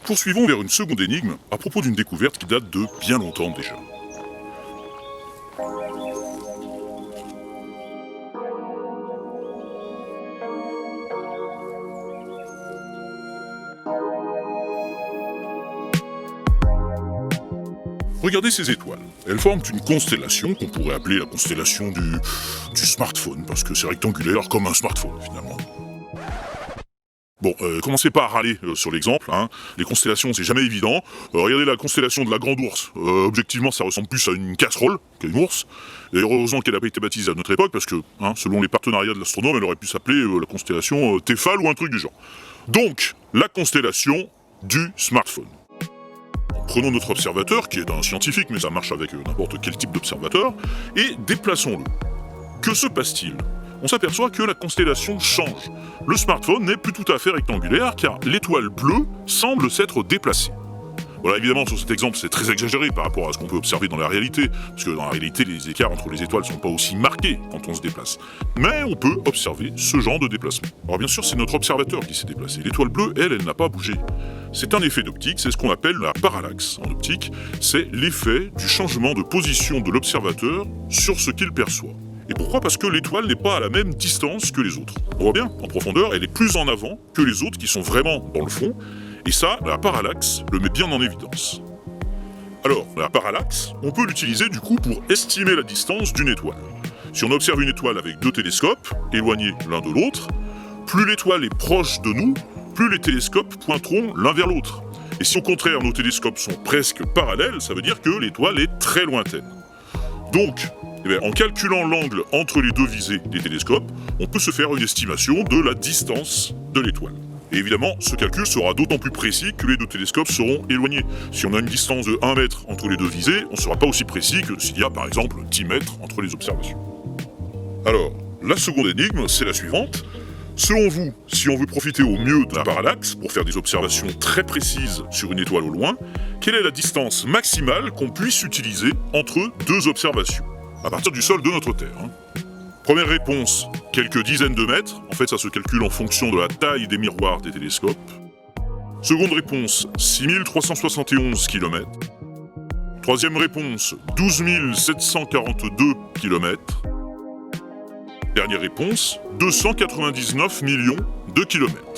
Poursuivons vers une seconde énigme à propos d'une découverte qui date de bien longtemps déjà. Regardez ces étoiles. Elles forment une constellation qu'on pourrait appeler la constellation du smartphone, parce que c'est rectangulaire comme un smartphone finalement. Bon, commencez pas à râler sur l'exemple, hein. Les constellations, c'est jamais évident. Regardez la constellation de la Grande Ourse. Objectivement, ça ressemble plus à une casserole qu'à une ours. Et heureusement qu'elle n'a pas été baptisée à notre époque, parce que, selon les partenariats de l'astronome, elle aurait pu s'appeler la constellation Tefal ou un truc du genre. Donc, la constellation du smartphone. Prenons notre observateur, qui est un scientifique, mais ça marche avec n'importe quel type d'observateur, et déplaçons-le. Que se passe-t-il ? On s'aperçoit que la constellation change. Le smartphone n'est plus tout à fait rectangulaire, car l'étoile bleue semble s'être déplacée. Voilà, évidemment, sur cet exemple, c'est très exagéré par rapport à ce qu'on peut observer dans la réalité, parce que dans la réalité, les écarts entre les étoiles ne sont pas aussi marqués quand on se déplace. Mais on peut observer ce genre de déplacement. Alors bien sûr, c'est notre observateur qui s'est déplacé. L'étoile bleue, elle n'a pas bougé. C'est un effet d'optique, c'est ce qu'on appelle la parallaxe en optique. C'est l'effet du changement de position de l'observateur sur ce qu'il perçoit. Et pourquoi ? Parce que l'étoile n'est pas à la même distance que les autres. On voit bien, en profondeur, elle est plus en avant que les autres qui sont vraiment dans le fond. Et ça, la parallaxe le met bien en évidence. Alors, la parallaxe, on peut l'utiliser du coup pour estimer la distance d'une étoile. Si on observe une étoile avec deux télescopes, éloignés l'un de l'autre, plus l'étoile est proche de nous, plus les télescopes pointeront l'un vers l'autre. Et si au contraire nos télescopes sont presque parallèles, ça veut dire que l'étoile est très lointaine. Donc, en calculant l'angle entre les deux visées des télescopes, on peut se faire une estimation de la distance de l'étoile. Et évidemment, ce calcul sera d'autant plus précis que les deux télescopes seront éloignés. Si on a une distance de 1 mètre entre les deux visées, on ne sera pas aussi précis que s'il y a par exemple 10 mètres entre les observations. Alors, la seconde énigme, c'est la suivante. Selon vous, si on veut profiter au mieux de la parallaxe pour faire des observations très précises sur une étoile au loin, quelle est la distance maximale qu'on puisse utiliser entre deux observations, à partir du sol de notre Terre, Première réponse, quelques dizaines de mètres. En fait, ça se calcule en fonction de la taille des miroirs des télescopes. Seconde réponse, 6371 km. Troisième réponse, 12 742 km. Dernière réponse, 299 millions de kilomètres.